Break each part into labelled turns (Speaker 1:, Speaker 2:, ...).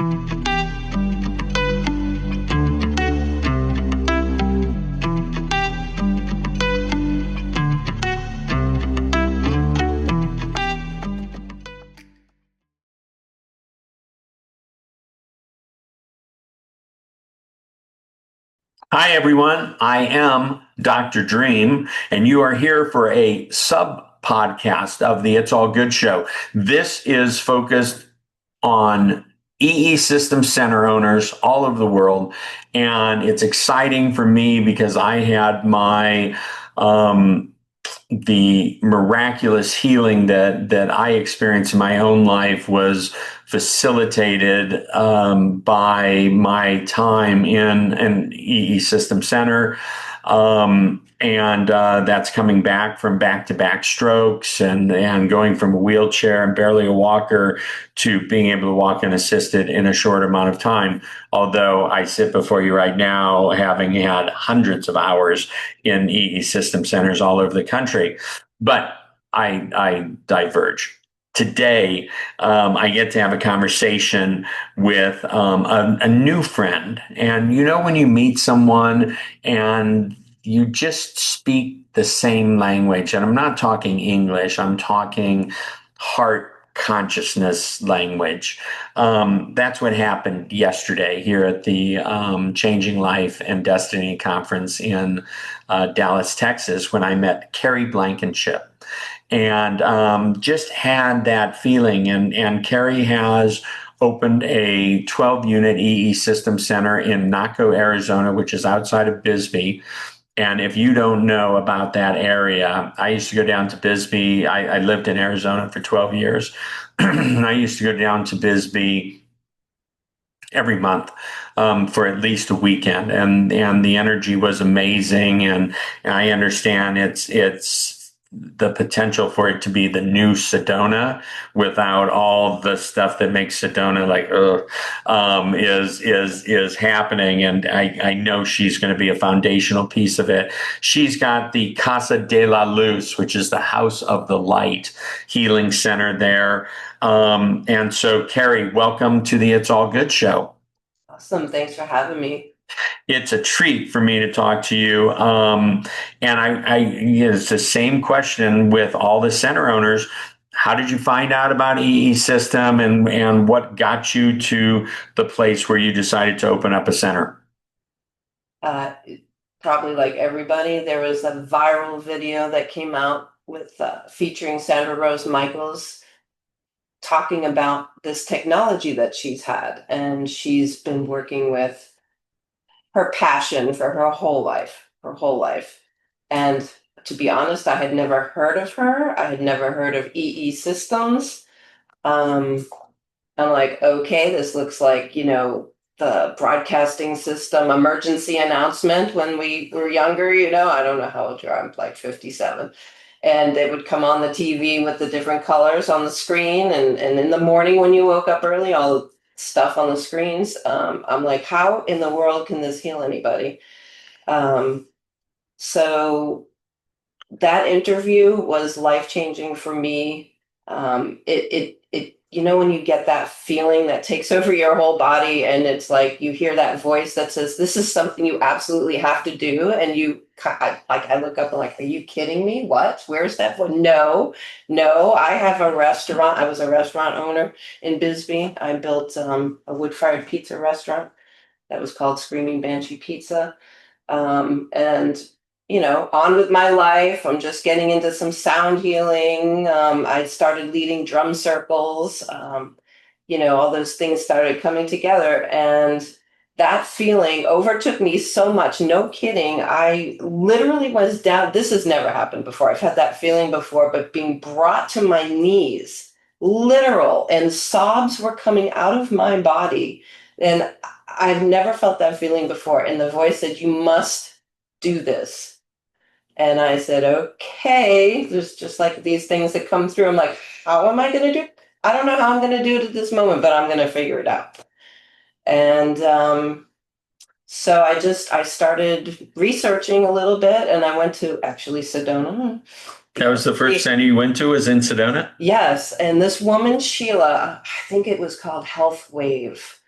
Speaker 1: Hi, everyone. I am Dr. Dream, and you are here for a sub podcast of the It's All Good show. This is focused on EESystem Center owners all over the world. And it's exciting for me because I had the miraculous healing that I experienced in my own life was facilitated by my time in an EESystem Center. And that's coming back from back-to-back strokes and going from a wheelchair and barely a walker to being able to walk unassisted in a short amount of time. Although I sit before you right now, having had hundreds of hours in EESystem centers all over the country. But I diverge. Today, I get to have a conversation with a new friend. And you know, when you meet someone and you just speak the same language, and I'm not talking English, I'm talking heart consciousness language. That's what happened yesterday here at the Changing Life and Destiny conference in Dallas, Texas, when I met Kerri Blankenship. And just had that feeling. And Kerri has opened a 12-unit EESystem Center in Naco, Arizona, which is outside of Bisbee. And if you don't know about that area, I used to go down to Bisbee. I lived in Arizona for 12 years. I used to go down to Bisbee every month for at least a weekend. And the energy was amazing. And I understand it's the potential for it to be the new Sedona without all the stuff that makes Sedona like is happening, and I know she's going to be a foundational piece of it. She's got the Casa De La Luz, which is the House of the Light healing center there, and so Kerri, welcome to the It's All Good show.
Speaker 2: Awesome. Thanks for having me.
Speaker 1: It's a treat for me to talk to you. And it's the same question with all the center owners. How did you find out about EESystem and what got you to the place where you decided to open up a center?
Speaker 2: Uh, Probably like everybody, there was a viral video that came out with featuring Sandra Rose Michaels talking about this technology that she's had, and she's been working with her passion for her whole life. And to be honest, I had never heard of her. I had never heard of EE Systems. I'm like, okay, this looks like, the broadcasting system emergency announcement when we were younger, I don't know how old you are. I'm like 57. And they would come on the TV with the different colors on the screen. And in the morning when you woke up early, all the stuff on the screens. I'm like, how in the world can this heal anybody? So that interview was life-changing for me. When you get that feeling that takes over your whole body, and it's like you hear that voice that says, this is something you absolutely have to do. And I look up and like, are you kidding me? What? Where's that voice? No, I have a restaurant. I was a restaurant owner in Bisbee. I built a wood-fired pizza restaurant that was called Screaming Banshee Pizza. And on with my life. I'm just getting into some sound healing. I started leading drum circles. All those things started coming together. And that feeling overtook me so much. No kidding. I literally was down. This has never happened before. I've had that feeling before, but being brought to my knees, literal, and sobs were coming out of my body. And I've never felt that feeling before. And the voice said, you must do this. And I said, okay, there's just like these things that come through. I'm like, how am I going to do it? I don't know how I'm going to do it at this moment, but I'm going to figure it out. And so I started researching a little bit, and I went to actually Sedona.
Speaker 1: That was the first center you went to, was in Sedona?
Speaker 2: Yes. And this woman, Sheila, I think it was called Health Wave.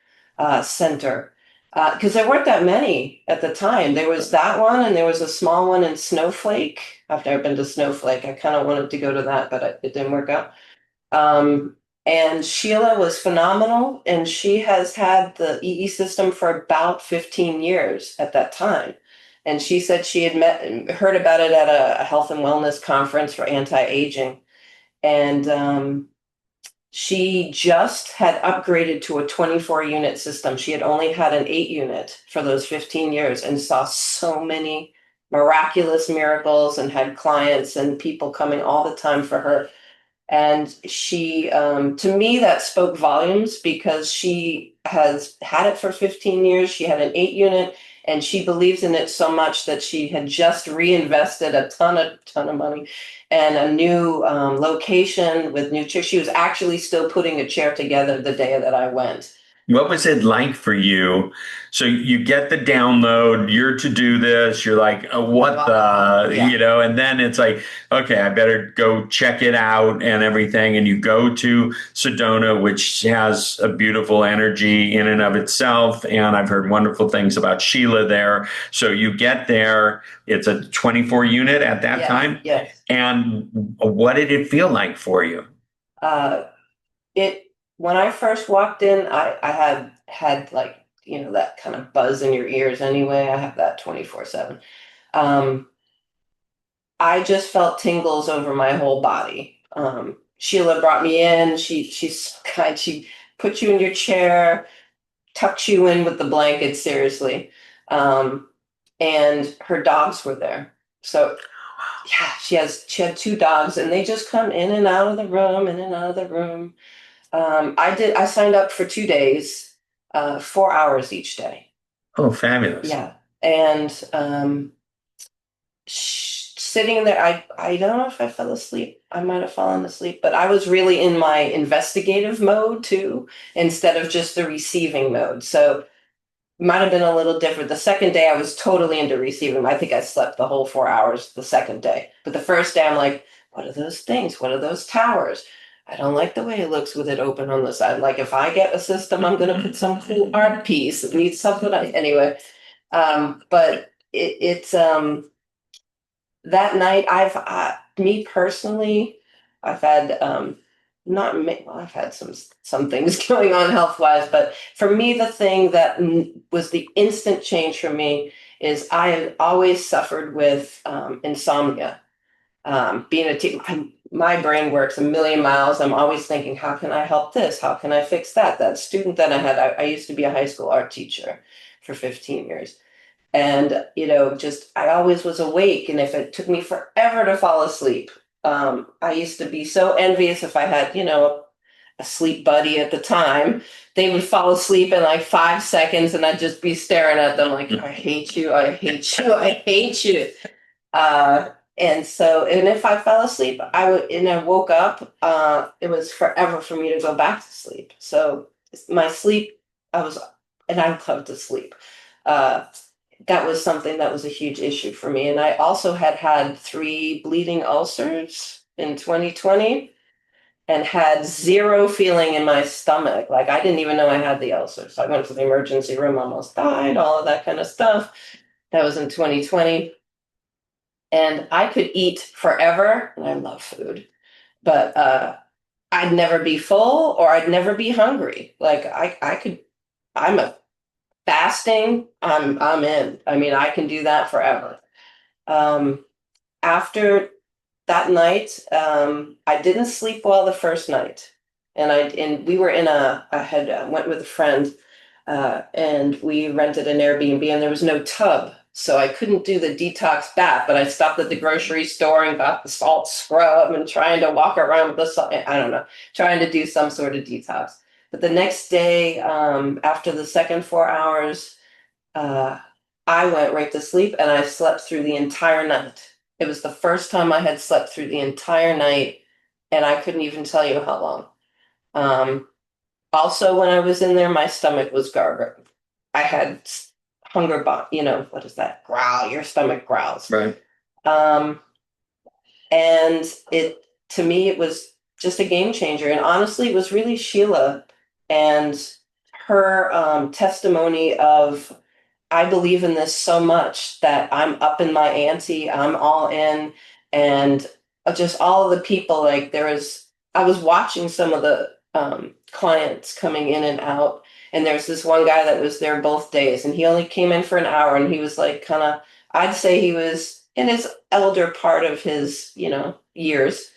Speaker 2: Center. Because there weren't that many at the time. There was that one, and there was a small one in Snowflake. I've never been to Snowflake. I kind of wanted to go to that, but it didn't work out. Um, and Sheila was phenomenal, and she has had the EE system for about 15 years at that time. And she said she had heard about it at a health and wellness conference for anti-aging. And she just had upgraded to a 24 unit system. She had only had an 8 unit for those 15 years and saw so many miraculous miracles and had clients and people coming all the time for her. And she, to me, that spoke volumes because she has had it for 15 years. She had an 8 unit and she believes in it so much that she had just reinvested a ton of money and a new location with new chairs. She was actually still putting a chair together the day that I went.
Speaker 1: What was it like for you? So you get the download, you're to do this, you're like, what the,
Speaker 2: Yeah.
Speaker 1: and then it's like, okay, I better go check it out and everything. And you go to Sedona, which has a beautiful energy in and of itself. And I've heard wonderful things about Sheila there. So you get there, it's a 24 unit at that time.
Speaker 2: Yes.
Speaker 1: And what did it feel like for you?
Speaker 2: Uh, it when I first walked in, I had like, that kind of buzz in your ears anyway. I have that 24/7. Um, I just felt tingles over my whole body. Sheila brought me in. She's kind. She put you in your chair, tucked you in with the blanket, seriously. Um, and her dogs were there. So yeah, she had 2 dogs, and they just come in and out of the room, in and out of the room. I signed up for 2 days, 4 hours each day.
Speaker 1: Oh, fabulous.
Speaker 2: Yeah. And sitting there, I don't know if I fell asleep. I might have fallen asleep, but I was really in my investigative mode too, instead of just the receiving mode. So might have been a little different. The second day, I was totally into receiving. I think I slept the whole 4 hours the second day. But the first day, I'm like, what are those things? What are those towers? I don't like the way it looks with it open on the side. Like, if I get a system, I'm going to put some cool art piece. It needs something. Anyway, but it's that night, me personally, I've had not well, I've had some things going on health wise, but for me, the thing that was the instant change for me is I have always suffered with insomnia. Being a teacher, my brain works a million miles. I'm always thinking, how can I help this? How can I fix that? That student that I had, I used to be a high school art teacher for 15 years. And, just I always was awake. And if it took me forever to fall asleep, I used to be so envious if I had, a sleep buddy at the time. They would fall asleep in like 5 seconds, and I'd just be staring at them like, I hate you, I hate you, I hate you. And if I fell asleep, and I woke up, it was forever for me to go back to sleep. So my sleep, and I love to sleep. Uh, that was something that was a huge issue for me. And I also had 3 bleeding ulcers in 2020 and had 0 feeling in my stomach. Like, I didn't even know I had the ulcers. I went to the emergency room, almost died, all of that kind of stuff. That was in 2020. And I could eat forever, and I love food, but I'd never be full or I'd never be hungry. Like, I'm a fasting, I'm in. I mean, I can do that forever. Um, After that night, I didn't sleep well the first night, and we were I had went with a friend, and we rented an Airbnb, and there was no tub, so I couldn't do the detox bath. But I stopped at the grocery store and got the salt scrub and trying to walk around with the salt. I don't know, trying to do some sort of detox. But the next day, after the second 4 hours, uh, I went right to sleep, and I slept through the entire night. It was the first time I had slept through the entire night, and I couldn't even tell you how long. Um, Also, when I was in there, my stomach was gargling. I had hunger bot, what is that? Growl, your stomach growls.
Speaker 1: Right.
Speaker 2: Um, and to me, it was just a game changer. And honestly, it was really Sheila and her testimony of, I believe in this so much that I'm up in my ante, I'm all in, and just all of the people, like I was watching some of the clients coming in and out, and there's this one guy that was there both days, and he only came in for an hour, and he was like kind of, I'd say he was in his elder part of his, years.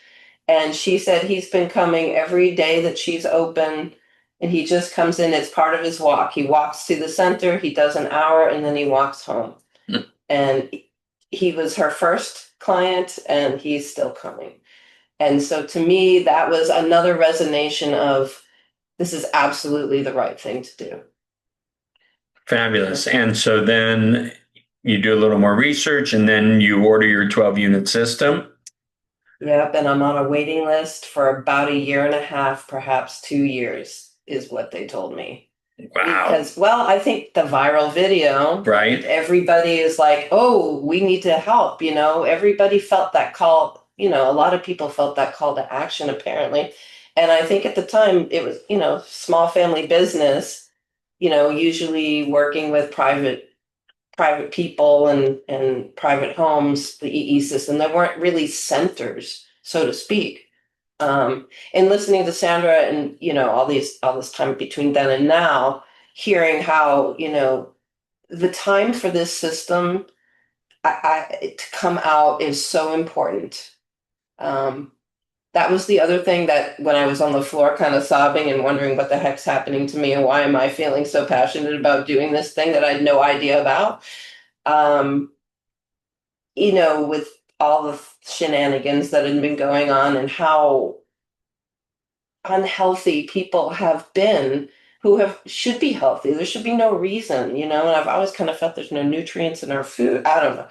Speaker 2: And she said he's been coming every day that she's open, and he just comes in. It's part of his walk. He walks to the center, he does an hour, and then he walks home.
Speaker 1: Mm.
Speaker 2: And he was her first client, and he's still coming. And so to me, that was another resonation of this is absolutely the right thing to do.
Speaker 1: Fabulous. And so then you do a little more research and then you order your 12-unit system.
Speaker 2: Yep, and I'm on a waiting list for about a year and a half, perhaps 2 years, is what they told me.
Speaker 1: Wow.
Speaker 2: Because, well, I think the viral video,
Speaker 1: right?
Speaker 2: Everybody is like, oh, we need to help, everybody felt that call, a lot of people felt that call to action, apparently. And I think at the time it was, small family business, usually working with private people and private homes, the EE system. There weren't really centers, so to speak. And listening to Sandra and all this time between then and now, hearing how the time for this system to come out is so important. That was the other thing that when I was on the floor kind of sobbing and wondering what the heck's happening to me and why am I feeling so passionate about doing this thing that I had no idea about. With all the shenanigans that had been going on and how unhealthy people have been who should be healthy. There should be no reason, and I've always kind of felt there's no nutrients in our food. I don't know.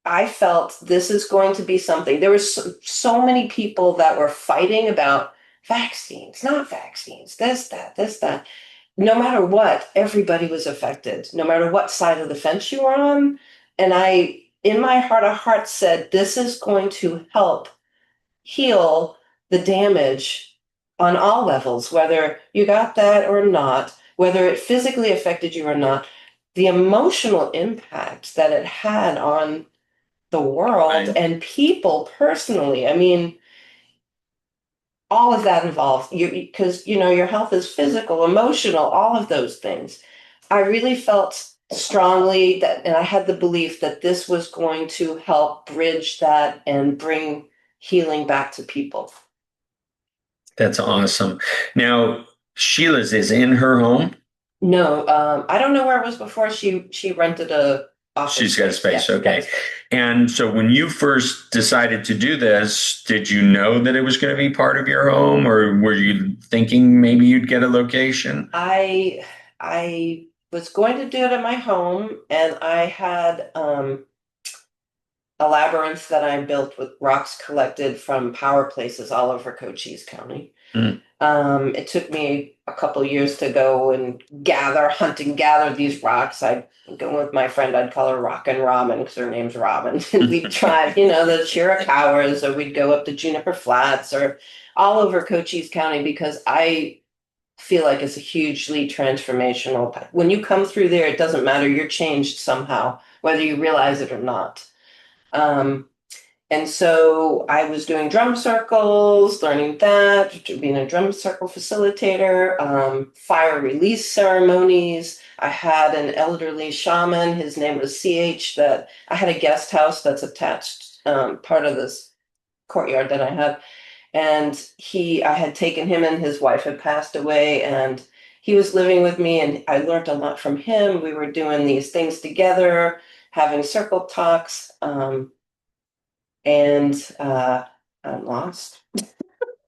Speaker 2: I felt this is going to be something. There were so many people that were fighting about vaccines, not vaccines, this, that. No matter what, everybody was affected, no matter what side of the fence you were on. And I, in my heart of hearts, said, this is going to help heal the damage on all levels, whether you got that or not, whether it physically affected you or not, the emotional impact that it had on the world
Speaker 1: Right.
Speaker 2: and people personally. I mean, all of that involved you because your health is physical, emotional, all of those things. I really felt strongly that, and I had the belief that this was going to help bridge that and bring healing back to people.
Speaker 1: That's awesome. Now, Sheila's is in her home.
Speaker 2: No, I don't know where it was before. She rented a office.
Speaker 1: She's got a space.
Speaker 2: Yeah,
Speaker 1: okay. And so when you first decided to do this, did you know that it was going to be part of your home, or were you thinking maybe you'd get a location?
Speaker 2: I was going to do it at my home, and I had a labyrinth that I built with rocks collected from power places all over Cochise County.
Speaker 1: Mm.
Speaker 2: It took me a couple of years to go and hunt and gather these rocks. I'd go with my friend, I'd call her Rockin' Robin because her name's Robin. And we'd try, the Chiricahuas, or we'd go up to Juniper Flats or all over Cochise County because I feel like it's a hugely transformational. When you come through there, it doesn't matter. You're changed somehow, whether you realize it or not. And so I was doing drum circles, learning that, being a drum circle facilitator, fire release ceremonies. I had an elderly shaman, his name was CH, that I had a guest house that's attached, part of this courtyard that I had. And I had taken him in, his wife had passed away, and he was living with me, and I learned a lot from him. We were doing these things together, having circle talks. And I'm lost.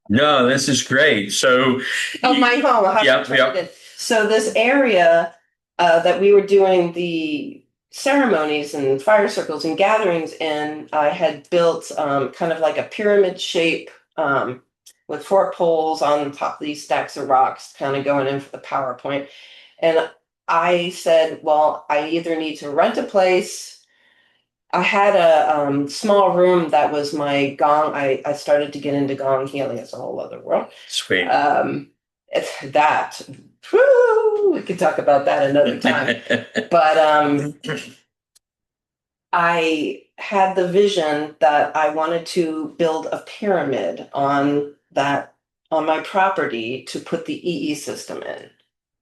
Speaker 1: No, this is great. So,
Speaker 2: my home.
Speaker 1: Yep.
Speaker 2: So this area that we were doing the ceremonies and fire circles and gatherings in, I had built kind of like a pyramid shape with 4 poles on top of these stacks of rocks, kind of going in for the PowerPoint. And I said, well, I either need to rent a place. I had a small room that was my gong. I started to get into gong healing. It's a whole other world.
Speaker 1: Sweet.
Speaker 2: That, whew, we could talk about that another time. But I had the vision that I wanted to build a pyramid on my property to put the EE system in,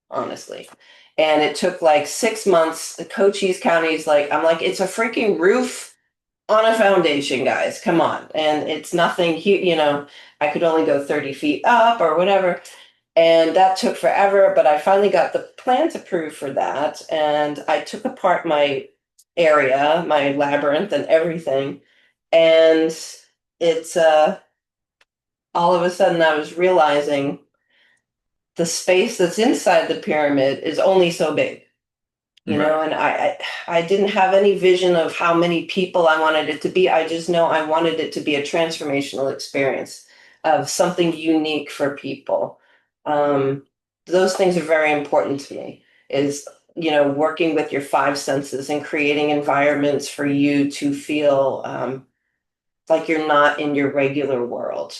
Speaker 2: honestly. And it took like 6 months. The Cochise County's like, I'm like, it's a freaking roof on a foundation, guys. Come on. And it's nothing huge, I could only go 30 feet up or whatever. And that took forever, but I finally got the plans approved for that. And I took apart my area, my labyrinth and everything. And it's all of a sudden I was realizing the space that's inside the pyramid is only so big. And I didn't have any vision of how many people I wanted it to be. I just know I wanted it to be a transformational experience of something unique for people. Those things are very important to me, is, working with your five senses and creating environments for you to feel like you're not in your regular world.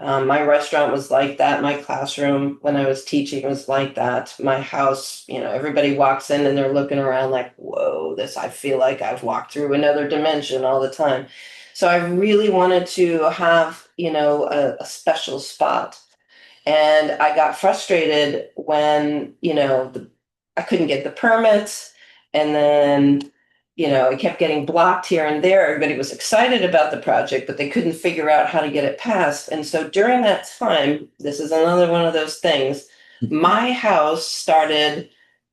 Speaker 2: My restaurant was like that. My classroom, when I was teaching, was like that. My house, everybody walks in and they're looking around like, whoa, I feel like I've walked through another dimension all the time. So I really wanted to have, a special spot. And I got frustrated when, I couldn't get the permits. And then, it kept getting blocked here and there. Everybody was excited about the project, but they couldn't figure out how to get it passed. And so during that time, this is another one of those things, my house started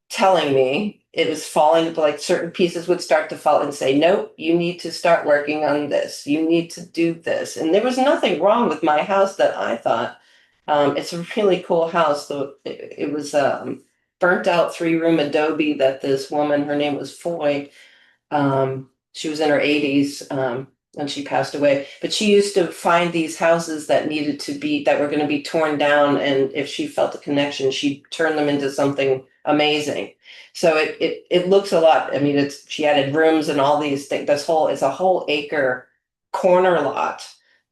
Speaker 2: telling me it was falling, like certain pieces would start to fall and say, nope, you need to start working on this. You need to do this. And there was nothing wrong with my house that I thought. It's a really cool house. So it was burnt out 3-room adobe that this woman, her name was Foy. She was in her 80s when she passed away. But she used to find these houses that were going to be torn down. And if she felt a connection, she'd turn them into something amazing. So it looks a lot. I mean, she added rooms and all these things. It's a whole acre corner lot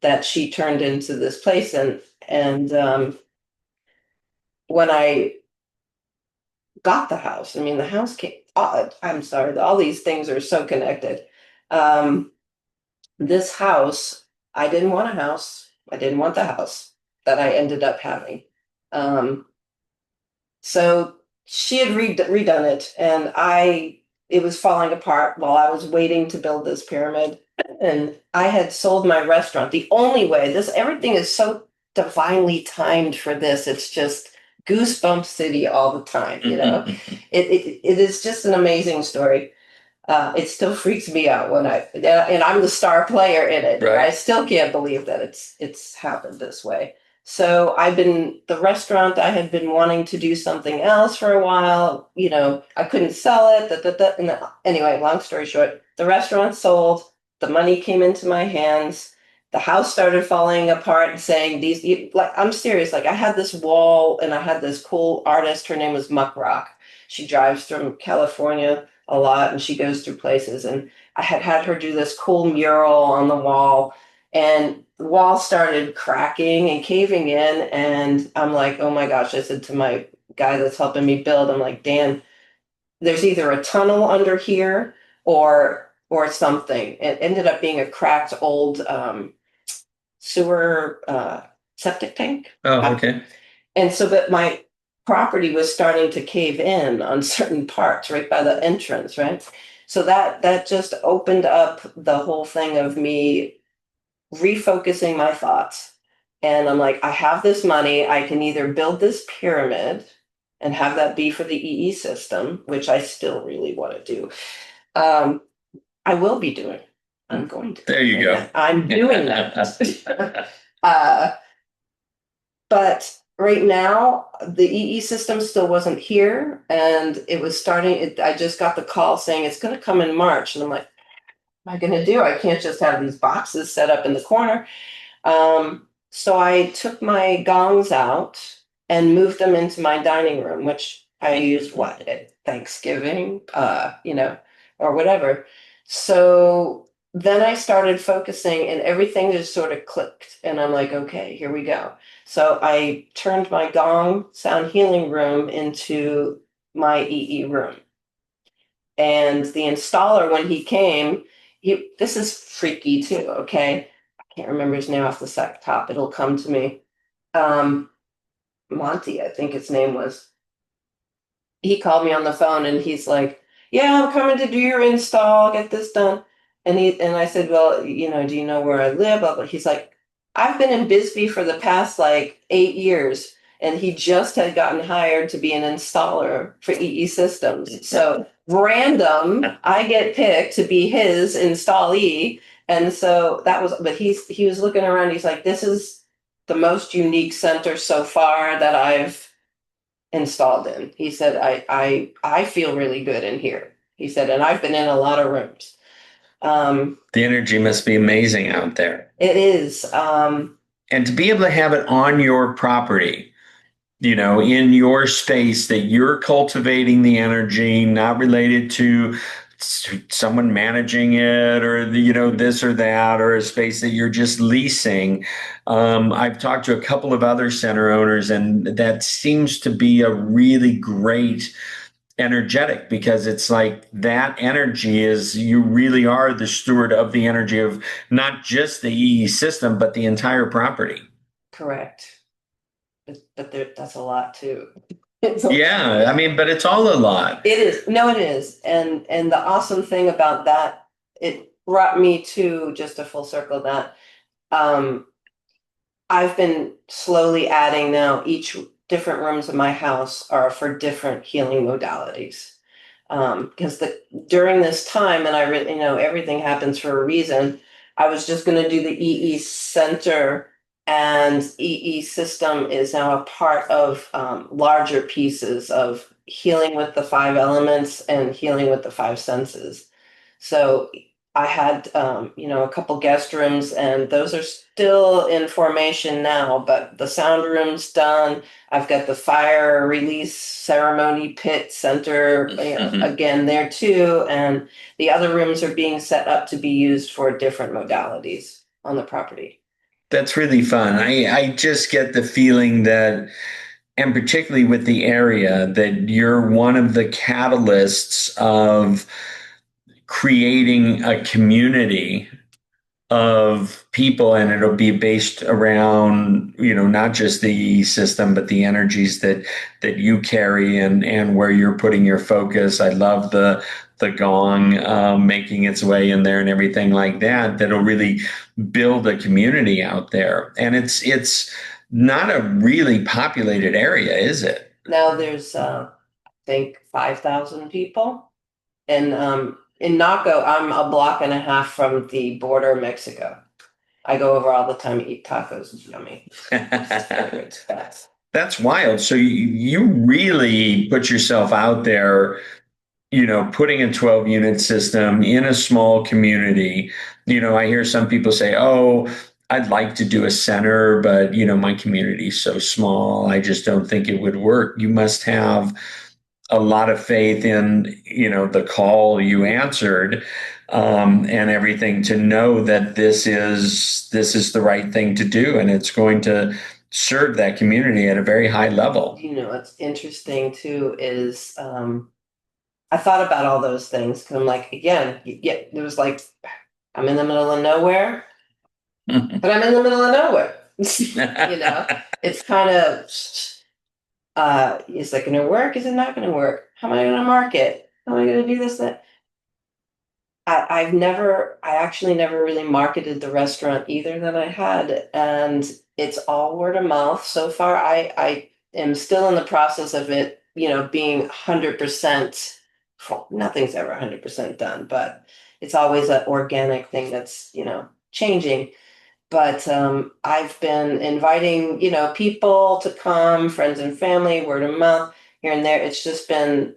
Speaker 2: that she turned into this place. And when I got the house, I mean, the house came, I'm sorry, all these things are so connected. This house, I didn't want a house. I didn't want the house that I ended up having. So she had redone it, and it was falling apart while I was waiting to build this pyramid. And I had sold my restaurant. The only way, everything is so divinely timed for this. It's just goosebump city all the time, it is just an amazing story. It still freaks me out and I'm the star player in it. Right. I still can't believe that it's happened this way. So the restaurant, I had been wanting to do something else for a while. I couldn't sell it. And anyway, long story short, the restaurant sold. The money came into my hands. The house started falling apart and saying I'm serious. Like, I had this wall and I had this cool artist. Her name was Muck Rock. She drives from California a lot and she goes through places. And I had her do this cool mural on the wall, and the wall started cracking and caving in. And I'm like, oh my gosh, I said to my guy that's helping me build, I'm like, Dan, there's either a tunnel under here or something. It ended up being a cracked old sewer septic tank.
Speaker 3: Oh, okay.
Speaker 2: And so, but my property was starting to cave in on certain parts right by the entrance, right? So that just opened up the whole thing of me refocusing my thoughts. And I'm like, I have this money. I can either build this pyramid and have that be for the EE system, which I still really want to do. I will be doing. I'm going to.
Speaker 3: There you go.
Speaker 2: I'm doing that. But right now, the EE system still wasn't here, and it was starting. I just got the call saying it's going to come in March, and I'm like, what am I going to do? I can't just have these boxes set up in the corner. So I took my gongs out and moved them into my dining room, which I used at Thanksgiving, or whatever. So then I started focusing and everything just sort of clicked. And I'm like, okay, here we go. So I turned my gong sound healing room into my EE room. And the installer, when he came, this is freaky too, okay? I can't remember his name off the top. It'll come to me. Um, Monty, I think his name was. He called me on the phone and he's like, "Yeah, I'm coming to do your install, get this done." And I said, "Well, do you know where I live?" But he's like, "I've been in Bisbee for the past like 8 years." And he just had gotten hired to be an installer for EE Systems. So random, I get picked to be his installee. And so that was, but he was looking around, he's like, "This is the most unique center so far that I've installed in." He said, I feel really good in here. He said, and I've been in a lot of rooms.
Speaker 1: The energy must be amazing out there.
Speaker 2: It is.
Speaker 1: And to be able to have it on your property, in your space that you're cultivating the energy, not related to someone managing it or this or that, or a space that you're just leasing. I've talked to a couple of other center owners, and that seems to be a really great energetic, because it's like that energy is, you really are the steward of the energy of not just the EE system, but the entire property.
Speaker 2: Correct. But that's a lot too.
Speaker 1: Yeah, I mean, but it's all a lot.
Speaker 2: It is. No, it is. And the awesome thing about that, it brought me to just a full circle of that. I've been slowly adding now, each different rooms of my house are for different healing modalities. Because during this time, and I really everything happens for a reason. I was just going to do the EE Center, and EE System is now a part of larger pieces of healing with the five elements and healing with the five senses. So I had a couple guest rooms, and those are still in formation now, but the sound room's done. I've got the fire release ceremony pit center again there too, and the other rooms are being set up to be used for different modalities on the property.
Speaker 1: That's really fun. I just get the feeling that, and particularly with the area, that you're one of the catalysts of creating a community of people, and it'll be based around not just the system, but the energies that you carry, and where you're putting your focus. I love the gong making its way in there and everything like that. That'll really build a community out there, and it's not a really populated area, is it?
Speaker 2: Now there's I think 5,000 people. And in Naco, I'm a block and a half from the border of Mexico. I go over all the time to eat tacos. It's yummy.
Speaker 1: That's wild. So you really put yourself out there, putting a 12 unit system in a small community. I hear some people say, "Oh, I'd like to do a center, but my community is so small. I just don't think it would work." You must have a lot of faith in the call you answered, and everything, to know that this is the right thing to do, and it's going to serve that community at a very high level.
Speaker 2: What's interesting too is I thought about all those things, because I'm like, again, yeah, it was like, I'm in the middle of nowhere, but I'm in the middle of nowhere. It's kind of, is that going to work? Is it not going to work? How am I going to market? How am I going to do this? That I actually never really marketed the restaurant either that I had, and it's all word of mouth so far. I am still in the process of it, being 100%. Nothing's ever 100% done, but it's always an organic thing that's changing. But I've been inviting people to come, friends and family, word of mouth here and there. It's just been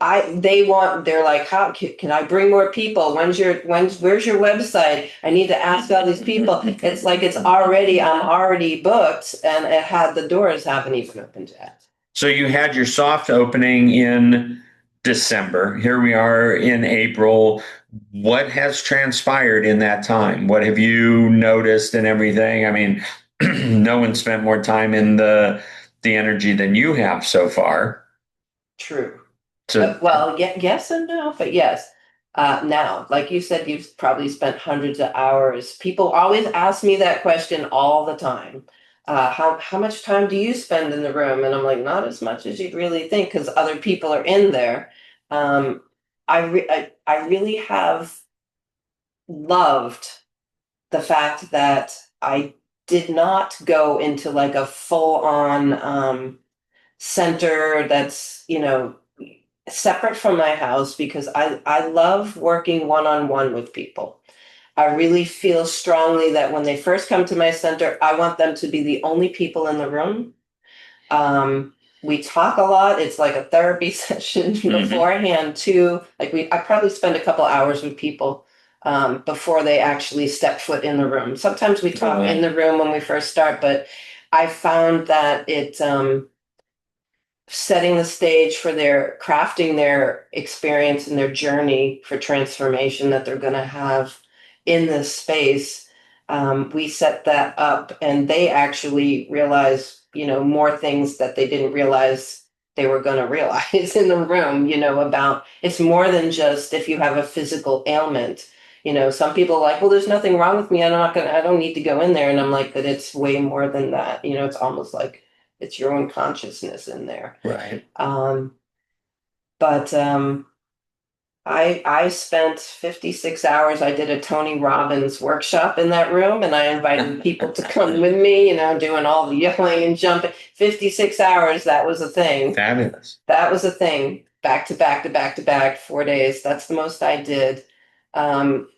Speaker 2: they're like, "How can I bring more people? Where's your website? I need to ask all these people." It's like I'm already booked, and the doors haven't even opened yet.
Speaker 1: So you had your soft opening in December. Here we are in April. What has transpired in that time? What have you noticed and everything? I mean, no one spent more time in the energy than you have so far.
Speaker 2: True.
Speaker 1: So,
Speaker 2: Well, yes and no, but yes. Now, like you said, you've probably spent hundreds of hours. People always ask me that question all the time. How much time do you spend in the room? And I'm like, not as much as you'd really think, because other people are in there. Um, I really have loved the fact that I did not go into like a full on center that's, separate from my house, because I love working one on one with people. I really feel strongly that when they first come to my center, I want them to be the only people in the room. We talk a lot. It's like a therapy session
Speaker 1: mhm.
Speaker 2: beforehand too. I probably spend a couple hours with people before they actually step foot in the room. Sometimes we
Speaker 1: Oh,
Speaker 2: talk in
Speaker 1: wow.
Speaker 2: the room when we first start, but I found that it setting the stage for their crafting their experience and their journey for transformation that they're going to have in this space. We set that up, and they actually realize, more things that they didn't realize they were going to realize in the room, about it's more than just if you have a physical ailment. Some people are like, well, there's nothing wrong with me. I don't need to go in there. And I'm like, but it's way more than that. It's almost like it's your own consciousness in there.
Speaker 1: Right.
Speaker 2: Um, but I spent 56 hours. I did a Tony Robbins workshop in that room, and I invited people to come with me, doing all the yelling and jumping. 56 hours, that was a thing.
Speaker 1: Fabulous.
Speaker 2: That was a thing. Back to back to back to back, 4 days. That's the most I did. Um,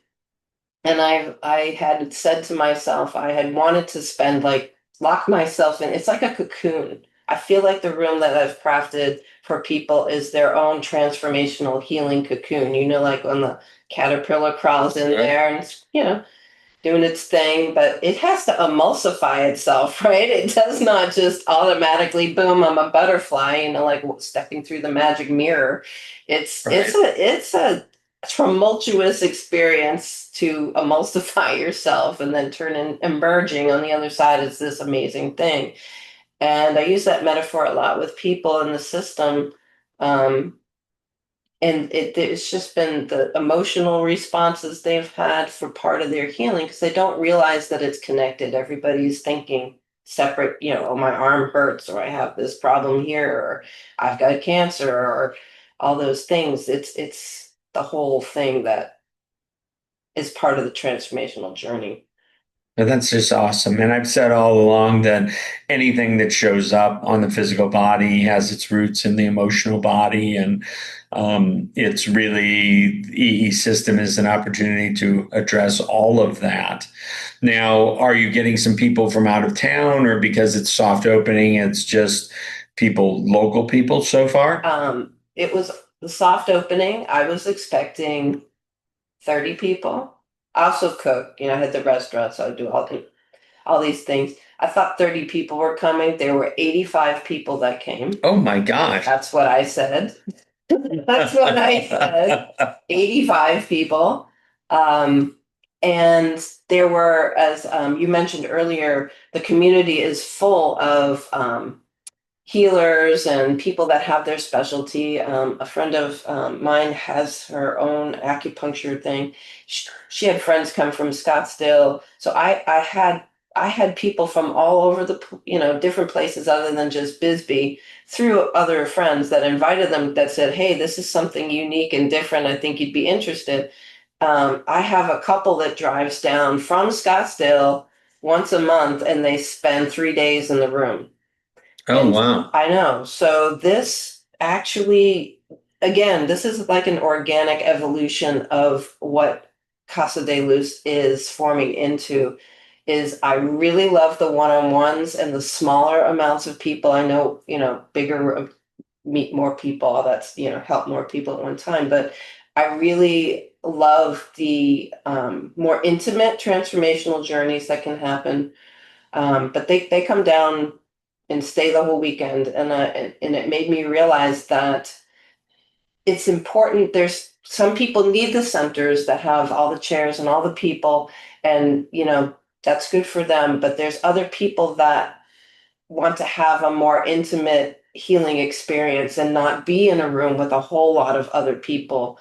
Speaker 2: and I had said to myself, I had wanted to spend like lock myself in. It's like a cocoon. I feel like the room that I've crafted for people is their own transformational healing cocoon. Like when the caterpillar crawls in there and it's, doing its thing, but it has to emulsify itself, right? It does not just automatically, boom, I'm a butterfly, like stepping through the magic mirror.
Speaker 1: Right.
Speaker 2: It's a tumultuous experience to emulsify yourself and then emerging on the other side as this amazing thing. And I use that metaphor a lot with people in the system. Um, and it's just been the emotional responses they've had for part of their healing, because they don't realize that it's connected. Everybody's thinking separate, oh, my arm hurts, or I have this problem here, or I've got cancer, or all those things. It's the whole thing that is part of the transformational journey.
Speaker 1: But that's just awesome. And I've said all along that anything that shows up on the physical body has its roots in the emotional body. And it's really, EE system is an opportunity to address all of that. Now, are you getting some people from out of town, or because it's soft opening, it's just local people so far?
Speaker 2: It was the soft opening. I was expecting 30 people. I also cook, I had the restaurant, so I do all these things. I thought 30 people were coming. There were 85 people that came.
Speaker 1: Oh my gosh.
Speaker 2: That's what I said. That's what I said. 85 people. Um, and there were, as you mentioned earlier, the community is full of healers and people that have their specialty. A friend of mine has her own acupuncture thing. She had friends come from Scottsdale, so I had people from all over the different places other than just Bisbee, through other friends that invited them, that said, "Hey, this is something unique and different. I think you'd be interested." I have a couple that drives down from Scottsdale once a month, and they spend 3 days in the room.
Speaker 1: Oh,
Speaker 2: And
Speaker 1: wow.
Speaker 2: I know. So this actually, again, this is like an organic evolution of what Casa de Luz is forming into. Is I really love the one-on-ones and the smaller amounts of people. I know, bigger, meet more people. That's, help more people at one time. But I really love the more intimate transformational journeys that can happen. But they come down and stay the whole weekend, and it made me realize that it's important. There's some people need the centers that have all the chairs and all the people, and that's good for them. But there's other people that want to have a more intimate healing experience and not be in a room with a whole lot of other people.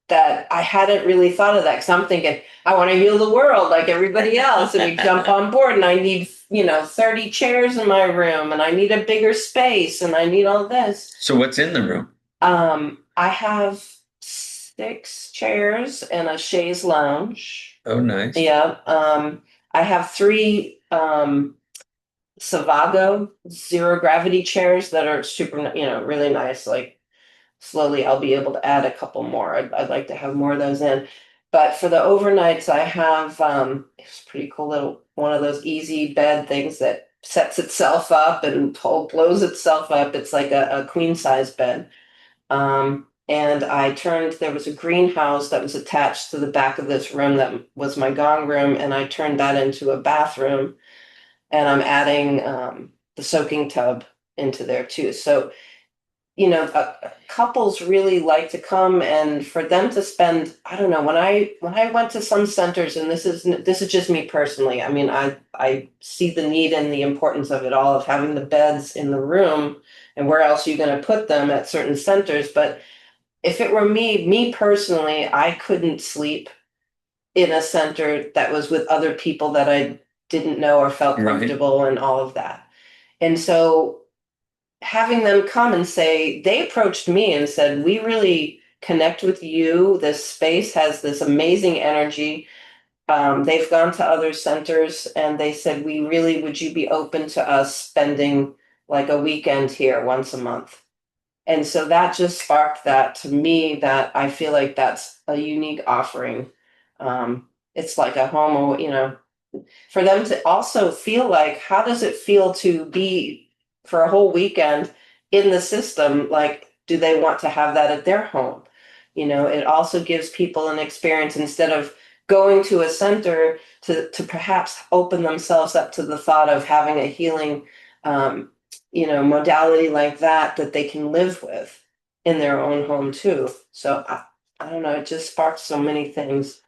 Speaker 2: That I hadn't really thought of that, because I'm thinking I want to heal the world like everybody else, and we jump on board, and I need 30 chairs in my room, and I need a bigger space, and I need all this.
Speaker 1: So what's in the room?
Speaker 2: I have 6 chairs and a chaise lounge.
Speaker 1: Oh, nice.
Speaker 2: Yeah. I have 3 Savago zero gravity chairs that are super, really nice. Like, slowly I'll be able to add a couple more. I'd like to have more of those in. But for the overnights, I have it's a pretty cool little one of those easy bed things that sets itself up and blows itself up. It's like a queen size bed. And there was a greenhouse that was attached to the back of this room that was my gong room, and I turned that into a bathroom, and I'm adding the soaking tub into there too. So, couples really like to come, and for them to spend, I don't know, when I went to some centers, and this is just me personally. I mean, I see the need and the importance of it all, of having the beds in the room, and where else are you going to put them at certain centers. But if it were me personally, I couldn't sleep in a center that was with other people that I didn't know or felt comfortable and all of that. And so having them come and say, they approached me and said, we really connect with you. This space has this amazing energy. They've gone to other centers and they said, would you be open to us spending like a weekend here once a month? And so that just sparked that to me, that I feel like that's a unique offering. It's like a home, for them to also feel like, how does it feel to be for a whole weekend in the system? Like, do they want to have that at their home? It also gives people an experience, instead of going to a center, to perhaps open themselves up to the thought of having a healing modality like that they can live with in their own home too. So I don't know, it just sparks so many things.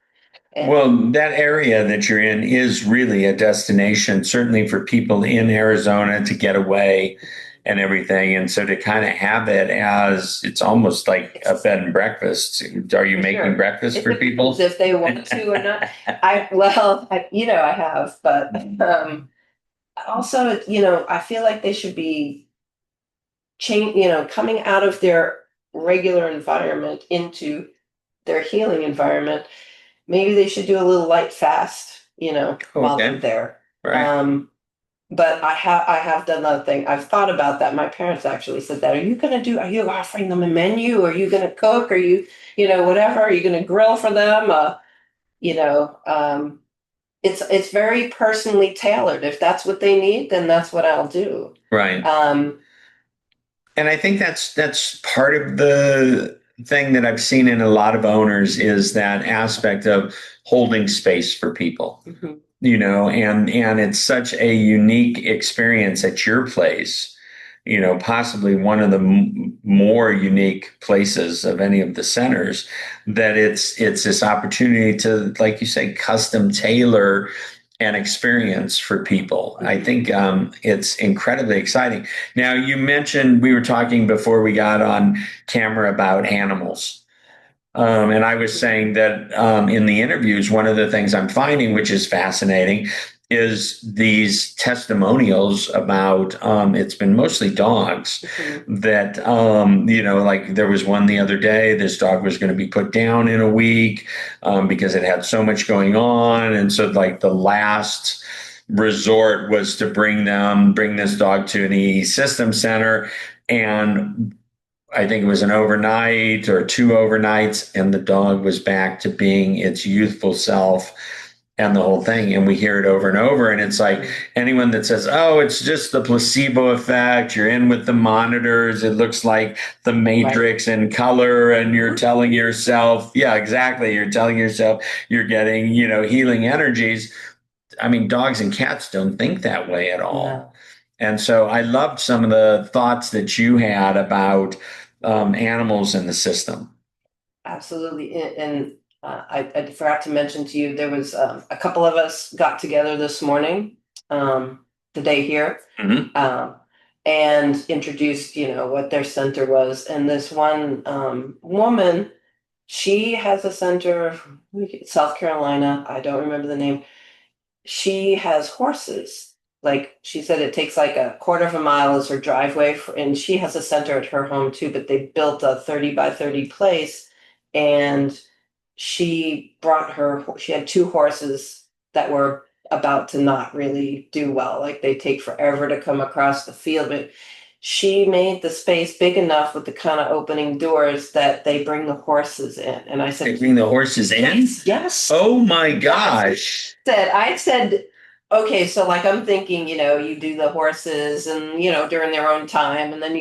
Speaker 2: And
Speaker 1: well, that area that you're in is really a destination, certainly for people in Arizona to get away and everything. And so to kind of have it as, it's almost like a bed and breakfast. Are you making breakfast for people?
Speaker 2: If they want to or not. I have, but also, I feel like they should be coming out of their regular environment into their healing environment. Maybe they should do a little light fast, while they're there.
Speaker 1: Right.
Speaker 2: But I have done that thing. I've thought about that. My parents actually said that. Are you offering them a menu? Are you going to cook? Are you, whatever? Are you going to grill for them? It's very personally tailored. If that's what they need, then that's what I'll do.
Speaker 1: Right. And I think that's part of the thing that I've seen in a lot of owners, is that aspect of holding space for people.
Speaker 2: Mm-hmm.
Speaker 1: And it's such a unique experience at your place, possibly one of the more unique places of any of the centers, that it's this opportunity to, like you say, custom tailor an experience for people. I think it's incredibly exciting. Now, you mentioned, we were talking before we got on camera about animals. And I was saying that in the interviews, one of the things I'm finding, which is fascinating, is these testimonials about, it's been mostly dogs, that, like there was one the other day, this dog was going to be put down in a week because it had so much going on. And so like the last resort was to bring this dog to an EESystem Center. And I think it was an overnight or 2 overnights, and the dog was back to being its youthful self and the whole thing. And we hear it over and over. And it's like, anyone that says, oh, it's just the placebo effect, you're in with the monitors, it looks like the Matrix in color, and you're telling yourself, yeah, exactly. You're telling yourself you're getting, healing energies. I mean, dogs and cats don't think that way at all.
Speaker 2: No.
Speaker 1: And so I loved some of the thoughts that you had about animals in the system.
Speaker 2: Absolutely. And I forgot to mention to you, there was a couple of us got together this morning, the day here,
Speaker 1: Mhm.
Speaker 2: and introduced, what their center was. And this one woman, she has a center, South Carolina. I don't remember the name. She has horses. Like she said, it takes like a quarter of a mile as her driveway, and she has a center at her home too. But they built a 30 by 30 place, and she had two horses that were about to not really do well. Like they take forever to come across the field, but she made the space big enough with the kind of opening doors that they bring the horses in. And I
Speaker 1: They
Speaker 2: said,
Speaker 1: bring the horses in?
Speaker 2: yes, yes.
Speaker 1: Oh my gosh.
Speaker 2: I said, okay, so like I'm thinking, you do the horses and during their own time, and then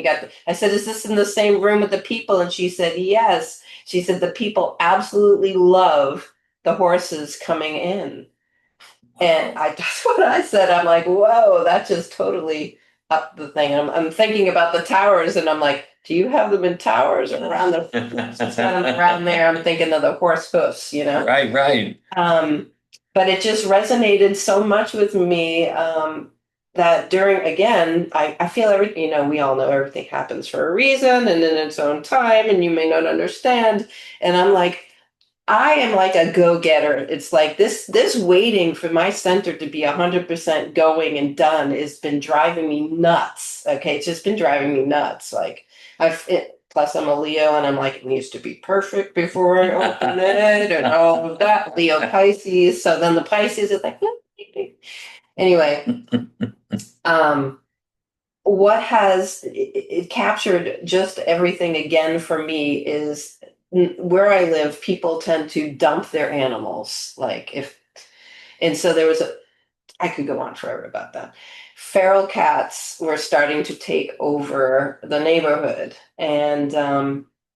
Speaker 2: I said, is this in the same room with the people? And she said, yes. She said the people absolutely love the horses coming in. And that's what I said. I'm like, whoa, that just totally upped the thing. I'm thinking about the towers, and I'm like, do you have them in towers or around around there? I'm thinking of the horse hoofs.
Speaker 1: Right, right.
Speaker 2: But it just resonated so much with me, that again, I feel everything, we all know everything happens for a reason and in its own time, and you may not understand. And I'm like, I am like a go-getter. It's like this waiting for my center to be 100% going and done has been driving me nuts. Okay, it's just been driving me nuts. Like plus I'm a Leo, and I'm like, it needs to be perfect before I open it and all of that. Leo Pisces. So then the Pisces is like, anyway. Um, what has it captured just everything again for me is where I live, people tend to dump their animals. And so I could go on forever about that. Feral cats were starting to take over the neighborhood. And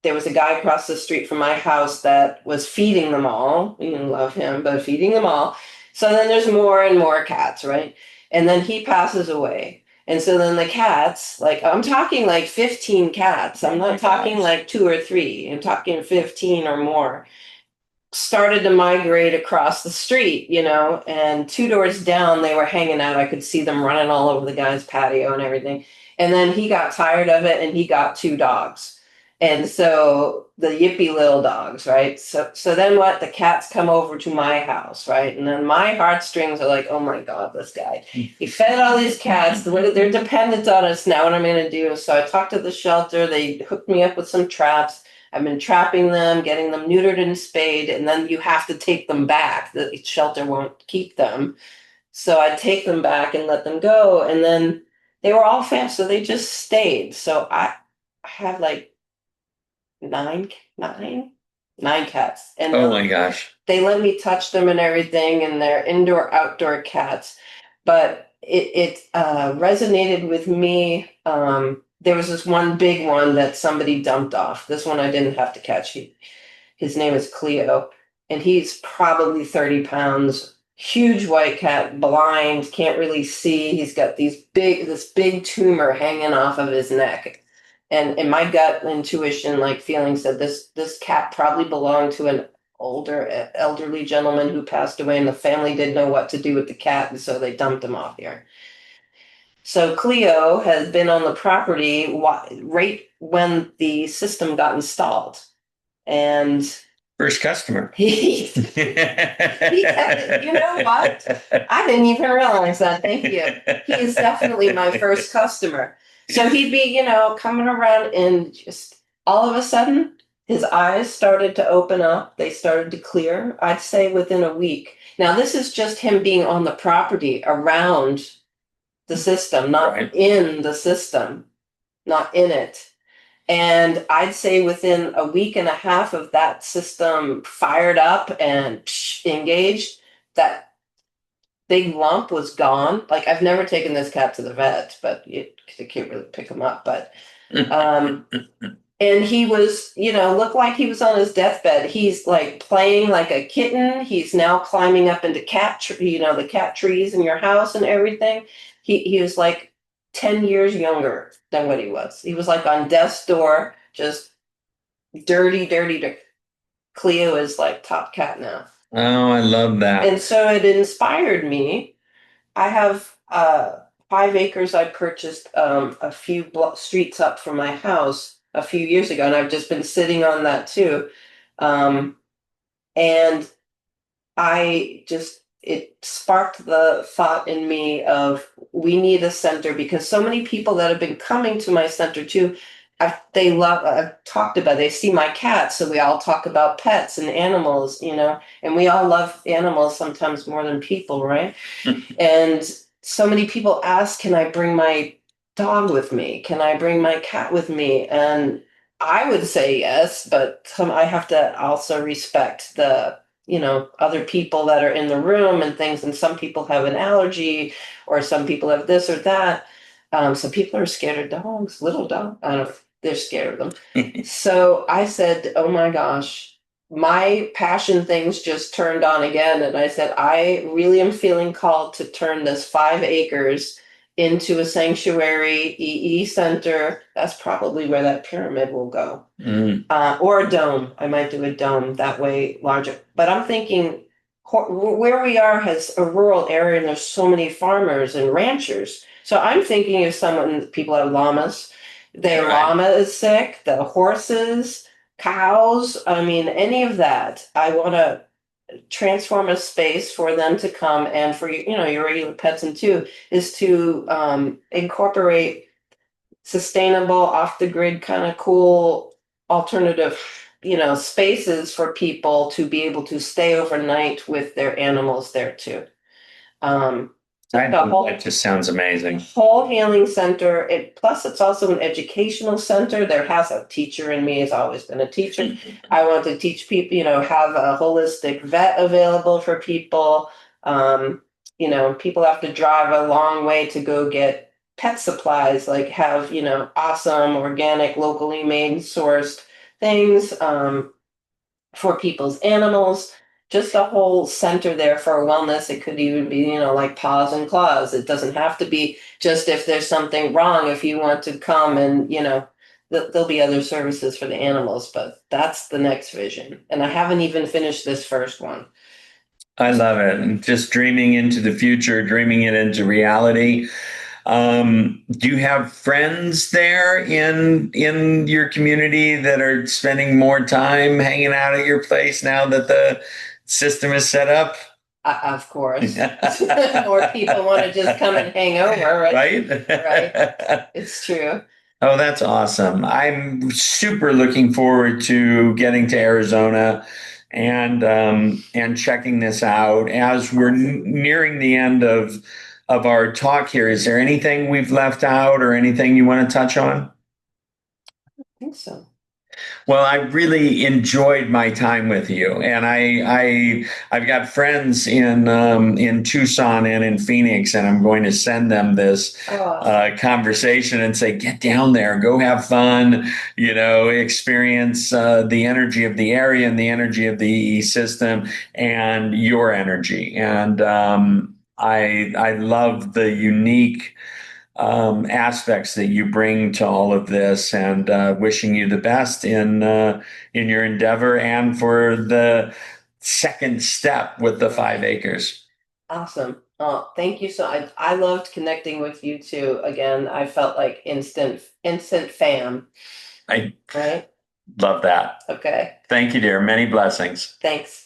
Speaker 2: there was a guy across the street from my house that was feeding them all. You love him, but feeding them all. So then there's more and more cats, right? And then he passes away. And so then the cats, like I'm talking like 15 cats. I'm not talking like two or three. I'm talking 15 or more, started to migrate across the street, and two doors down, they were hanging out. I could see them running all over the guy's patio and everything. And then he got tired of it and he got two dogs. And so the yippy little dogs, right? So then what? The cats come over to my house, right? And then my heartstrings are like, oh my God, this guy. He fed all these cats. They're dependent on us now. What am I going to do? So I talked to the shelter. They hooked me up with some traps. I've been trapping them, getting them neutered and spayed, and then you have to take them back. The shelter won't keep them. So I'd take them back and let them go. And then they were all fast, so they just stayed. So I have like nine, nine, nine cats. And
Speaker 1: Oh my gosh.
Speaker 2: they let me touch them and everything, and they're indoor, outdoor cats. But it resonated with me. There was this one big one that somebody dumped off. This one I didn't have to catch. His name is Cleo, and he's probably 30 pounds. Huge white cat, blind, can't really see. He's got this big tumor hanging off of his neck. And in my gut intuition, like feeling said, this cat probably belonged to an elderly gentleman who passed away, and the family didn't know what to do with the cat, and so they dumped him off here. So Cleo has been on the property right when the system got installed. And
Speaker 1: First customer.
Speaker 2: you know what? I didn't even realize that. Thank you. He is definitely my first customer. So he'd be, coming around, and just all of a sudden, his eyes started to open up. They started to clear, I'd say within a week. Now, this is just him being on the property around the system, not
Speaker 1: Right.
Speaker 2: in the system, not in it. And I'd say within a week and a half of that system fired up and engaged, that big lump was gone. Like I've never taken this cat to the vet, but you can't really pick him up. But and he was, looked like he was on his deathbed. He's like playing like a kitten. He's now climbing up into the cat trees in your house and everything. He was like 10 years younger than what he was. He was like on death's door, just dirty, dirty, dirty. Cleo is like top cat now.
Speaker 1: Oh, I love that.
Speaker 2: And so it inspired me. I have 5 acres I purchased a few streets up from my house a few years ago, and I've just been sitting on that too. And it sparked the thought in me of we need a center because so many people that have been coming to my center too, I've talked about, they see my cat, so we all talk about pets and animals, and we all love animals sometimes more than people, right? And so many people ask, can I bring my dog with me? Can I bring my cat with me? And I would say yes, but I have to also respect the other people that are in the room and things. And some people have an allergy, or some people have this or that. So people are scared of dogs, little dogs. I don't know, they're scared of them. So I said, oh my gosh, my passion things just turned on again. And I said, I really am feeling called to turn this 5 acres into a sanctuary EE center. That's probably where that pyramid will go. Or a dome. I might do a dome that way, larger. But I'm thinking where we are has a rural area and there's so many farmers and ranchers. So I'm thinking if people have llamas, their llama is sick, the horses, cows, I mean, any of that. I want to transform a space for them to come, and for your regular pets and too, is to incorporate sustainable, off the grid, kind of cool alternative spaces for people to be able to stay overnight with their animals there too.
Speaker 1: That just sounds amazing.
Speaker 2: Whole healing center. Plus it's also an educational center. There has a teacher in me, has always been a teacher. I want to teach people, have a holistic vet available for people. People have to drive a long way to go get pet supplies, like have, awesome, organic, locally made, sourced things for people's animals. Just a whole center there for wellness. It could even be, like paws and claws. It doesn't have to be just if there's something wrong. If you want to come and, there'll be other services for the animals, but that's the next vision. And I haven't even finished this first one.
Speaker 1: I love it. And just dreaming into the future, dreaming it into reality. Do you have friends there in your community that are spending more time hanging out at your place now that the system is set up?
Speaker 2: Of course. Or people want to just come and hang over, right? Right. It's true.
Speaker 1: Oh, that's awesome. I'm super looking forward to getting to Arizona and checking this out as we're nearing the end of our talk here. Is there anything we've left out or anything you want to touch on?
Speaker 2: I think so.
Speaker 1: Well, I really enjoyed my time with you, and I've got friends in Tucson and in Phoenix, and I'm going to send them this conversation and say, get down there, go have fun, experience the energy of the area and the energy of the EE system and your energy. And I love the unique aspects that you bring to all of this, and wishing you the best in your endeavor and for the second step with the 5 acres.
Speaker 2: Awesome. Oh, thank you. I loved connecting with you too. Again, I felt like instant fam.
Speaker 1: I
Speaker 2: right?
Speaker 1: Love that.
Speaker 2: Okay.
Speaker 1: Thank you, dear. Many blessings.
Speaker 2: Thanks.